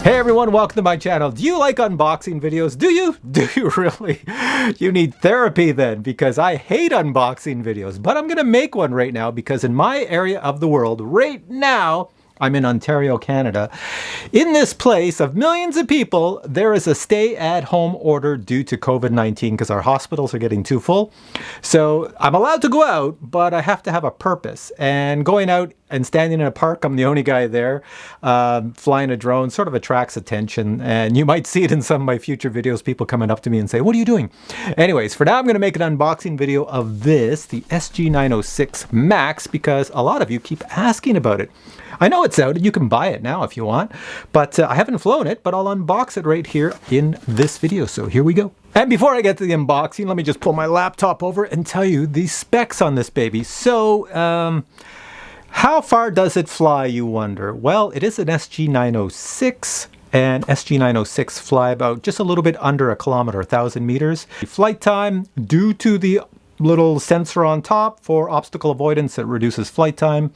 Hey everyone, welcome to my channel. Do you like unboxing videos? Do you? Do you really? You need therapy then, because I hate unboxing videos. But I'm gonna make one right now because in my area of the world, right now, I'm in Ontario, Canada. In this place of millions of people, there is a stay-at-home order due to COVID-19 because our hospitals are getting too full. So I'm allowed to go out, but I have to have a purpose. And going out and standing in a park, I'm the only guy there. Flying a drone sort of attracts attention. And you might see it in some of my future videos, people coming up to me and say, "What are you doing?" Anyways, for now, I'm going to make an unboxing video of this, the SG906 MAX, because a lot of you keep asking about it. I know it's out and you can buy it now if you want, but I haven't flown it, but I'll unbox it right here in this video. So here we go. And before I get to the unboxing, let me just pull my laptop over and tell you the specs on this baby. So, how far does it fly, you wonder? Well, it is an SG906. And SG906 fly about just a little bit under a kilometer, 1,000 meters. Flight time, due to the little sensor on top for obstacle avoidance, it reduces flight time.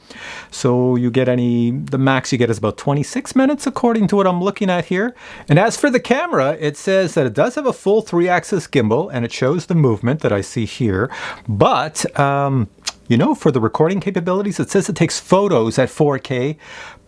So you get the max you get is about 26 minutes according to what I'm looking at here. And as for the camera, it says that it does have a full 3-axis gimbal and it shows the movement that I see here. But, you know, for the recording capabilities, it says it takes photos at 4K.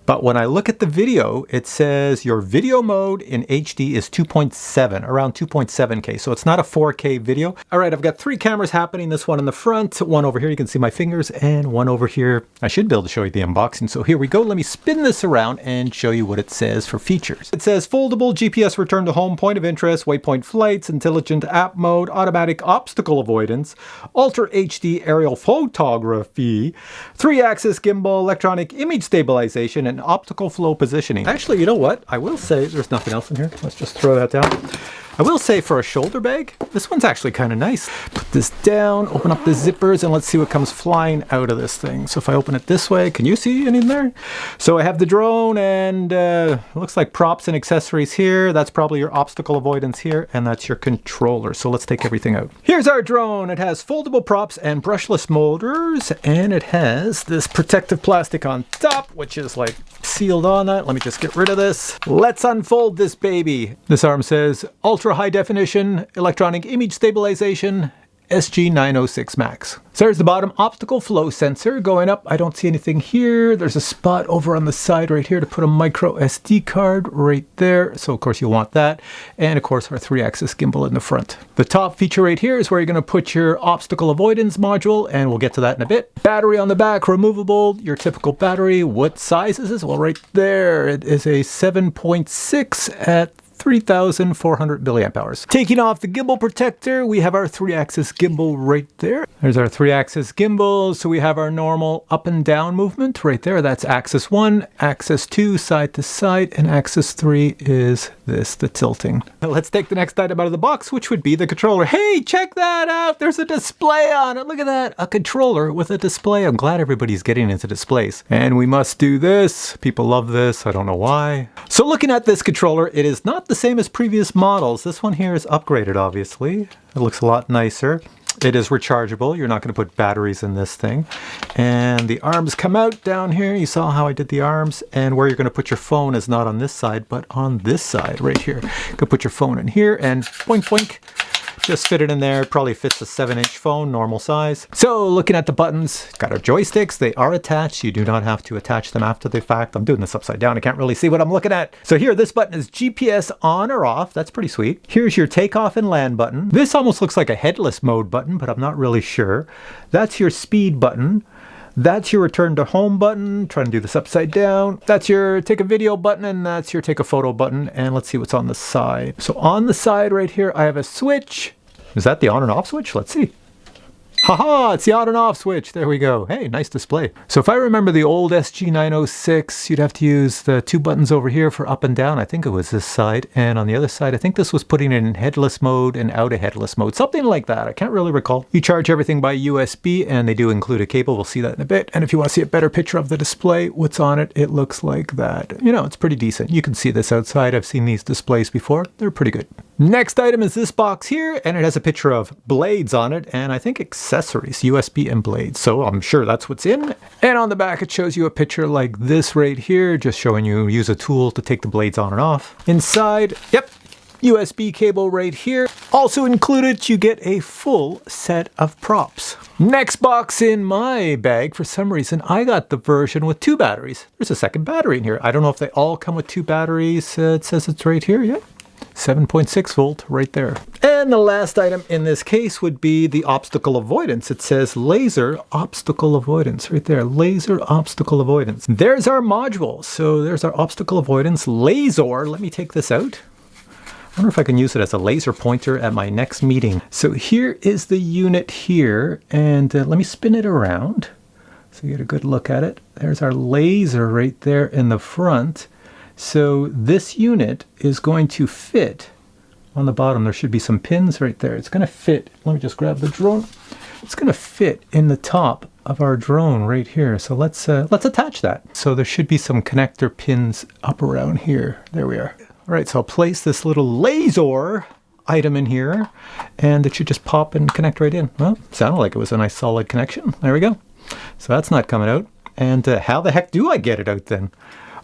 But when I look at the video, it says your video mode in HD is 2.7, around 2.7K. So it's not a 4K video. All right, I've got 3 cameras happening. This one in the front, one over here, you can see my fingers, and one over here. I should be able to show you the unboxing. So here we go. Let me spin this around and show you what it says for features. It says foldable GPS return to home, point of interest, waypoint flights, intelligent app mode, automatic obstacle avoidance, ultra HD aerial photography, 3-axis gimbal, electronic image stabilization, and optical flow positioning. Actually, you know what? I will say, there's nothing else in here. Let's just throw that down. I will say for a shoulder bag, this one's actually kind of nice. Put this down, open up the zippers, and let's see what comes flying out of this thing. So if I open it this way, can you see anything there? So I have the drone and it looks like props and accessories here. That's probably your obstacle avoidance here, and that's your controller. So let's take everything out. Here's our drone. It has foldable props and brushless motors, and it has this protective plastic on top, which is like sealed on that. Let me just get rid of this. Let's unfold this baby. This arm says ultra high definition electronic image stabilization SG906 MAX. So there's the bottom obstacle flow sensor going up. I don't see anything here. There's a spot over on the side right here to put a micro SD card right there. So of course you'll want that. And of course our 3-axis gimbal in the front. The top feature right here is where you're going to put your obstacle avoidance module, and we'll get to that in a bit. Battery on the back, removable, your typical battery. What size is this? Well, right there, it is a 7.6 at 3,400 milliamp hours. Taking off the gimbal protector, we have our 3-axis gimbal right there. There's our 3-axis gimbal. So we have our normal up and down movement right there. That's axis 1, axis 2, side to side, and axis 3 is this, the tilting. Now let's take the next item out of the box, which would be the controller. Hey, check that out. There's a display on it. Look at that. A controller with a display. I'm glad everybody's getting into displays. And we must do this. People love this. I don't know why. So looking at this controller, it is not the same as previous models. This one here is upgraded, obviously. It looks a lot nicer. It is rechargeable. You're not going to put batteries in this thing. And the arms come out down here. You saw how I did the arms. And where you're going to put your phone is not on this side, but on this side right here. You can put your phone in here and boink, boink. Just fit it in there. It probably fits a 7-inch phone, normal size. So looking at the buttons, got our joysticks. They are attached. You do not have to attach them after the fact. I'm doing this upside down. I can't really see what I'm looking at. So here, this button is GPS on or off. That's pretty sweet. Here's your takeoff and land button. This almost looks like a headless mode button, but I'm not really sure. That's your speed button. That's your return to home button. Trying to do this upside down. That's your take a video button, and that's your take a photo button. And let's see what's on the side. So on the side right here, I have a switch. Is that the on and off switch? Let's see. Haha, it's the on and off switch. There we go. Hey, nice display. So if I remember the old SG906, you'd have to use the 2 buttons over here for up and down. I think it was this side. And on the other side, I think this was putting it in headless mode and out of headless mode. Something like that. I can't really recall. You charge everything by USB, and they do include a cable. We'll see that in a bit. And if you want to see a better picture of the display, what's on it, it looks like that. You know, it's pretty decent. You can see this outside. I've seen these displays before. They're pretty good. Next item is this box here, and it has a picture of blades on it, and I think accessories, USB and blades. So I'm sure that's what's in. And on the back, it shows you a picture like this right here, just showing you use a tool to take the blades on and off. Inside, yep, USB cable right here. Also included, you get a full set of props. Next box in my bag, for some reason, I got the version with 2 batteries. There's a second battery in here. I don't know if they all come with 2 batteries. It says it's right here, yeah. 7.6 volt right there. And the last item in this case would be the obstacle avoidance. It says laser obstacle avoidance right there. Laser obstacle avoidance. There's our module. So there's our obstacle avoidance laser. Let me take this out. I wonder if I can use it as a laser pointer at my next meeting. So here is the unit here, and let me spin it around so you get a good look at it. There's our laser right there in the front. So this unit is going to fit on the bottom. There should be some pins right there. It's going to fit. Let me just grab the drone. It's going to fit in the top of our drone right here. So let's attach that. So there should be some connector pins up around here. There we are. All right, so I'll place this little laser item in here, and it should just pop and connect right in. Well, sounded like it was a nice solid connection. There we go. So that's not coming out. And how the heck do I get it out then?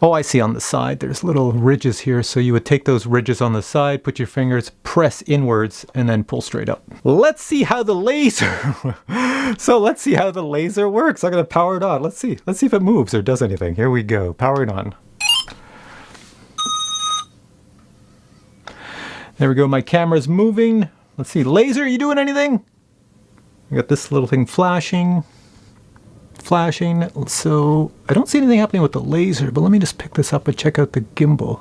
Oh, I see on the side, there's little ridges here. So you would take those ridges on the side, put your fingers, press inwards, and then pull straight up. Let's see how the laser, let's see how the laser works. I'm gonna power it on. Let's see if it moves or does anything. Here we go, power it on. There we go, my camera's moving. Let's see, laser, you doing anything? I got this little thing flashing. So I don't see anything happening with the laser, but let me just pick this up and check out the gimbal.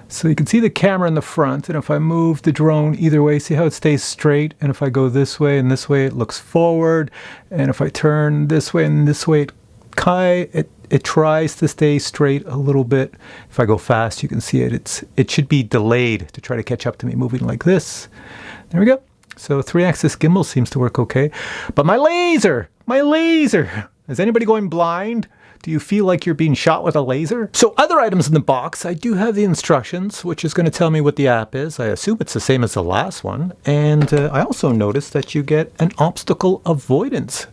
So you can see the camera in the front, and if I move the drone either way, see how it stays straight? And if I go this way and this way, it looks forward. And if I turn this way and this way, it tries to stay straight a little bit. If I go fast, you can see it should be delayed to try to catch up to me moving like this. There we go. So 3-axis gimbal seems to work okay. But my laser! Is anybody going blind? Do you feel like you're being shot with a laser? So other items in the box, I do have the instructions, which is going to tell me what the app is. I assume it's the same as the last one. And I also noticed that you get an obstacle avoidance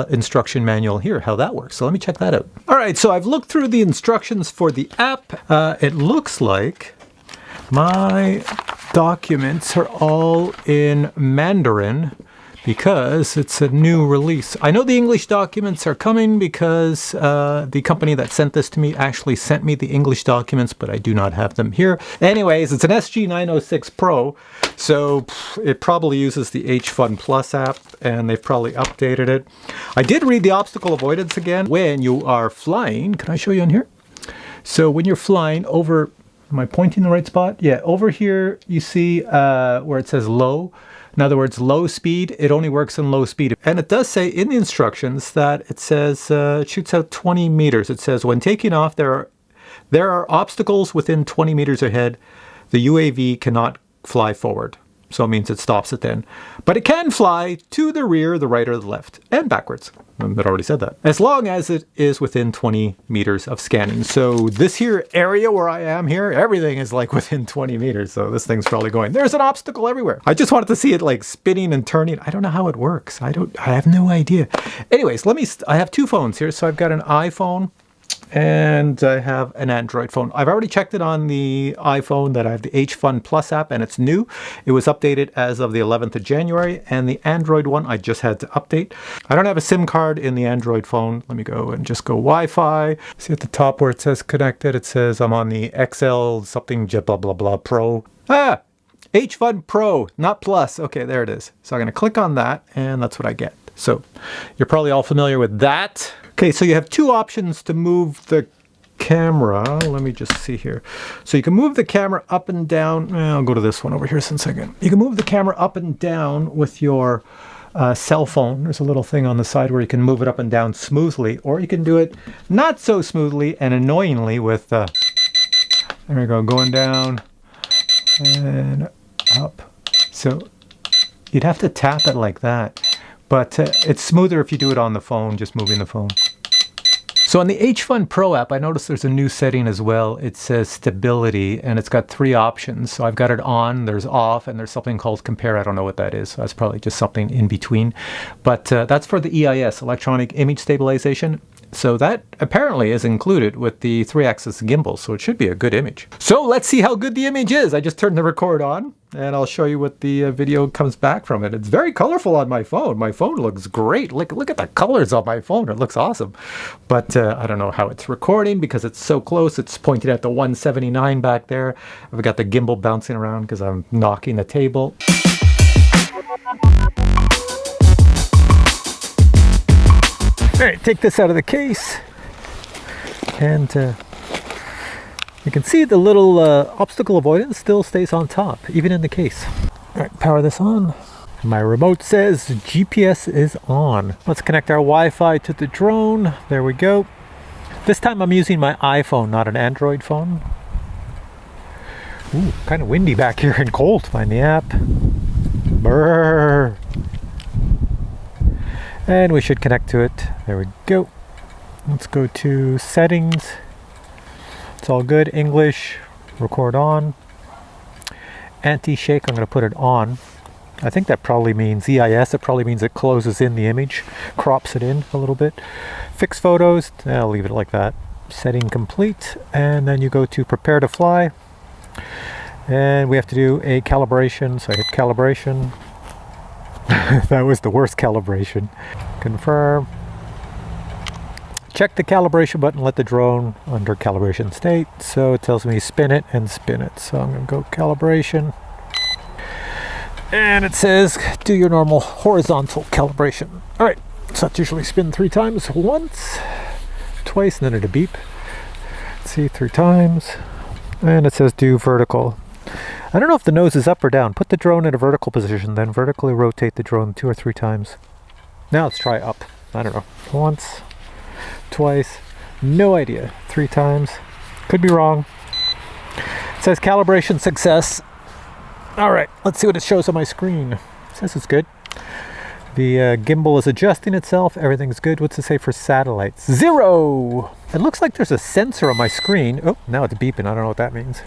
instruction manual here, how that works. So let me check that out. All right, so I've looked through the instructions for the app. It looks like my documents are all in Mandarin because it's a new release. I know the English documents are coming because the company that sent this to me actually sent me the English documents, but I do not have them here. Anyways, it's an SG906 Pro, so it probably uses the HFun Plus app, and they've probably updated it. I did read the obstacle avoidance again. When you are flying, can I show you on here? So when you're flying over, am I pointing the right spot? Yeah, over here you see where it says low. In other words, low speed, it only works in low speed. And it does say in the instructions that it says it shoots out 20 meters. It says when taking off, there are obstacles within 20 meters ahead. The UAV cannot fly forward. So it means it stops it then. But it can fly to the rear, the right, or the left, and backwards. It already said that. As long as it is within 20 meters of scanning. So this here area where I am here, everything is like within 20 meters. So this thing's probably going, there's an obstacle everywhere. I just wanted to see it like spinning and turning. I don't know how it works. I have no idea. Anyways, I have 2 phones here. So I've got an iPhone and I have an Android phone. I've already checked it on the iPhone that I have the HFun Plus app, and it's new. It was updated as of the 11th of January, and the Android one I just had to update. I don't have a SIM card in the Android phone. Let me go and just go Wi-Fi. See at the top where it says connected, it says I'm on the XL something blah blah blah Pro. HFun Pro, not Plus. Okay, there it is. So I'm going to click on that, and that's what I get. So you're probably all familiar with that. Okay, so you have 2 options to move the camera. Let me just see here. So you can move the camera up and down. I'll go to this one over here in a second. You can move the camera up and down with your cell phone. There's a little thing on the side where you can move it up and down smoothly, or you can do it not so smoothly and annoyingly with, there we go, going down and up. So you'd have to tap it like that. But it's smoother if you do it on the phone, just moving the phone. So on the HFun Pro app, I noticed there's a new setting as well. It says stability, and it's got 3 options. So I've got it on, there's off, and there's something called compare. I don't know what that is. So that's probably just something in between. But that's for the EIS, electronic image stabilization. So that apparently is included with the 3-axis gimbal, so it should be a good image. So let's see how good the image is. I just turned the record on, and I'll show you what the video comes back from it. It's very colorful on my phone. My phone looks great. Look at the colors on my phone. It looks awesome. But I don't know how it's recording because it's so close. It's pointed at the 179 back there. I've got the gimbal bouncing around because I'm knocking the table. All right, take this out of the case, and you can see the little obstacle avoidance still stays on top, even in the case. All right, power this on. My remote says GPS is on. Let's connect our Wi-Fi to the drone. There we go. This time I'm using my iPhone, not an Android phone. Ooh, kind of windy back here and cold. Find the app. Brrr. And we should connect to it. There we go. Let's go to settings. It's all good. English, record on. Anti-shake, I'm going to put it on. I think that probably means EIS. It probably means it closes in the image, crops it in a little bit. Fix photos, I'll leave it like that. Setting complete. And then you go to prepare to fly. And we have to do a calibration. So I hit calibration. That was the worst calibration. Confirm. Check the calibration button, let the drone under calibration state. So it tells me spin it and spin it. So I'm going to go calibration. And it says do your normal horizontal calibration. All right, so that's usually spin 3 times. Once, twice, and then it'll beep. Let's see, 3 times. And it says do vertical. I don't know if the nose is up or down. Put the drone in a vertical position, then vertically rotate the drone 2 or 3 times. Now let's try up. I don't know. Once, twice, no idea. 3 times. Could be wrong. It says calibration success. All right, let's see what it shows on my screen. It says it's good. The gimbal is adjusting itself. Everything's good. What's it say for satellites? 0! It looks like there's a sensor on my screen. Oh, now it's beeping. I don't know what that means.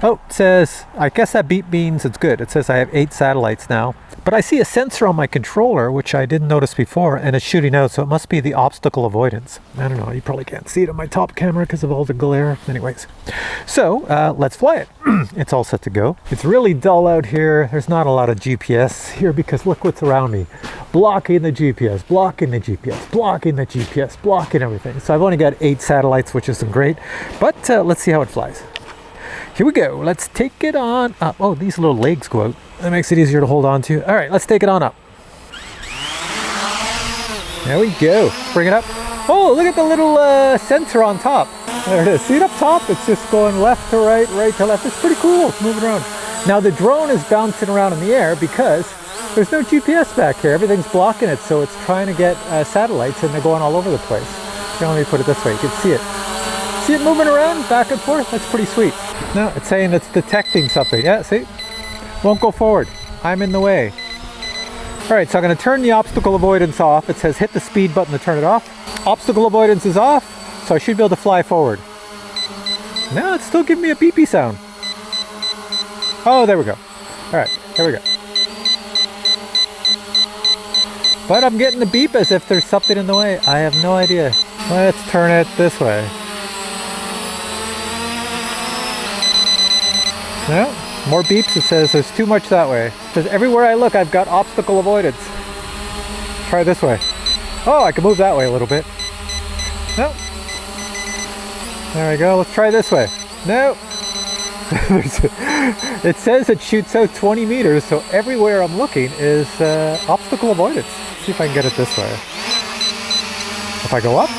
Oh, it says, I guess that beep means it's good. It says I have 8 satellites now. But I see a sensor on my controller, which I didn't notice before, and it's shooting out, so it must be the obstacle avoidance. I don't know, you probably can't see it on my top camera because of all the glare. Anyways, so let's fly it. It's all set to go. It's really dull out here. There's not a lot of GPS here because look what's around me. Blocking the GPS, blocking the GPS, blocking the GPS, blocking everything. So I've only got 8 satellites, which isn't great, but let's see how it flies. Here we go. Let's take it on up. Oh, these little legs go out. That makes it easier to hold on to. All right, let's take it on up. There we go. Bring it up. Oh, look at the little sensor on top. There it is. See it up top? It's just going left to right, right to left. It's pretty cool. It's moving around. Now the drone is bouncing around in the air because there's no GPS back here. Everything's blocking it, so it's trying to get satellites, and they're going all over the place. Here, let me put it this way. You can see it. See it moving around back and forth? That's pretty sweet. No, it's saying it's detecting something. Yeah, see? Won't go forward. I'm in the way. All right, so I'm going to turn the obstacle avoidance off. It says hit the speed button to turn it off. Obstacle avoidance is off, so I should be able to fly forward. No, it's still giving me a beepy sound. Oh, there we go. All right, there we go. But I'm getting the beep as if there's something in the way. I have no idea. Let's turn it this way. No, more beeps. It says there's too much that way. It says everywhere I look, I've got obstacle avoidance. Try this way. Oh, I can move that way a little bit. No. There we go. Let's try this way. No. It says it shoots out 20 meters, so everywhere I'm looking is obstacle avoidance. Let's see if I can get it this way. If I go up,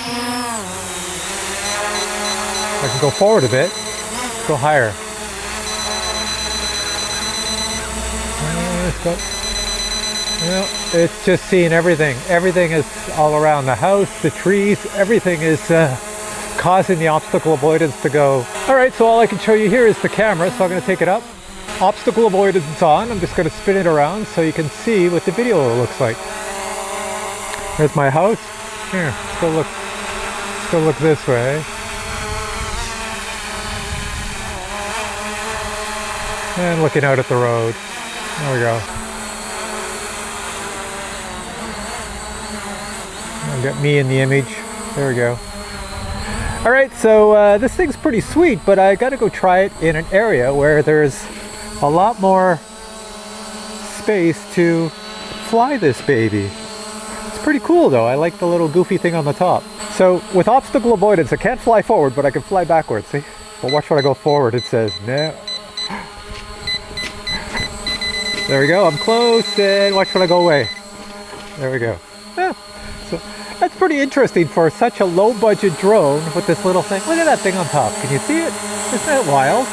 I can go forward a bit, go higher. Go. You know, it's just seeing everything. Everything is all around the house, the trees, everything is causing the obstacle avoidance to go. All right, so all I can show you here is the camera, so I'm going to take it up. Obstacle avoidance is on. I'm just going to spin it around so you can see what the video looks like. There's my house. Here, let's go look. Let's go look this way. And looking out at the road. There we go. I'll get me in the image. There we go. All right, so this thing's pretty sweet, but I gotta go try it in an area where there's a lot more space to fly this baby. It's pretty cool though. I like the little goofy thing on the top. So with obstacle avoidance, I can't fly forward, but I can fly backwards, see? But watch when I go forward, it says no. There we go, I'm close, and watch when I go away. There we go. Yeah. So that's pretty interesting for such a low budget drone with this little thing. Look at that thing on top. Can you see it? Isn't that wild?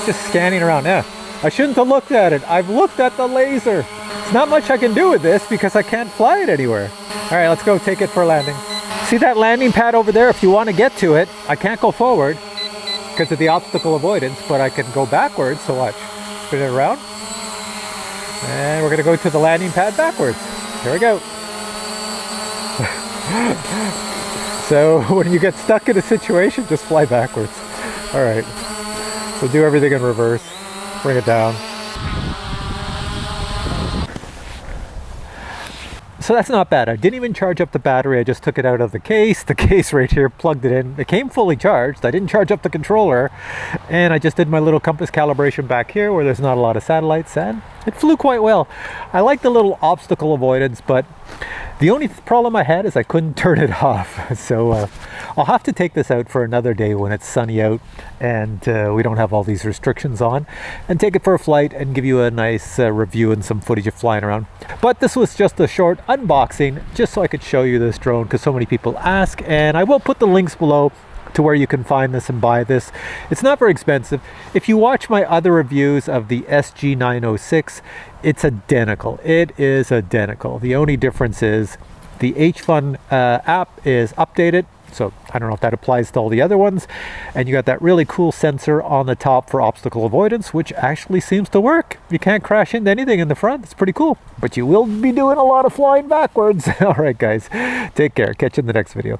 Just scanning around. Yeah. I shouldn't have looked at it. I've looked at the laser. There's not much I can do with this because I can't fly it anywhere. All right, let's go take it for a landing. See that landing pad over there? If you want to get to it, I can't go forward because of the obstacle avoidance, but I can go backwards. So watch. Spin it around. And we're going to go to the landing pad backwards. Here we go. So when you get stuck in a situation, just fly backwards. All right. So do everything in reverse. Bring it down. So that's not bad. I didn't even charge up the battery. I just took it out of the case right here, plugged it in. It came fully charged. I didn't charge up the controller. And I just did my little compass calibration back here where there's not a lot of satellites, and it flew quite well. I like the little obstacle avoidance, but the only problem I had is I couldn't turn it off. So I'll have to take this out for another day when it's sunny out and we don't have all these restrictions on, and take it for a flight and give you a nice review and some footage of flying around. But this was just a short unboxing just so I could show you this drone because so many people ask, and I will put the links below to where you can find this and buy this. It's not very expensive. If you watch my other reviews of the SG906, it's identical. It is identical. The only difference is the HFun app is updated. So I don't know if that applies to all the other ones. And you got that really cool sensor on the top for obstacle avoidance, which actually seems to work. You can't crash into anything in the front. It's pretty cool. But you will be doing a lot of flying backwards. All right, guys. Take care. Catch you in the next video.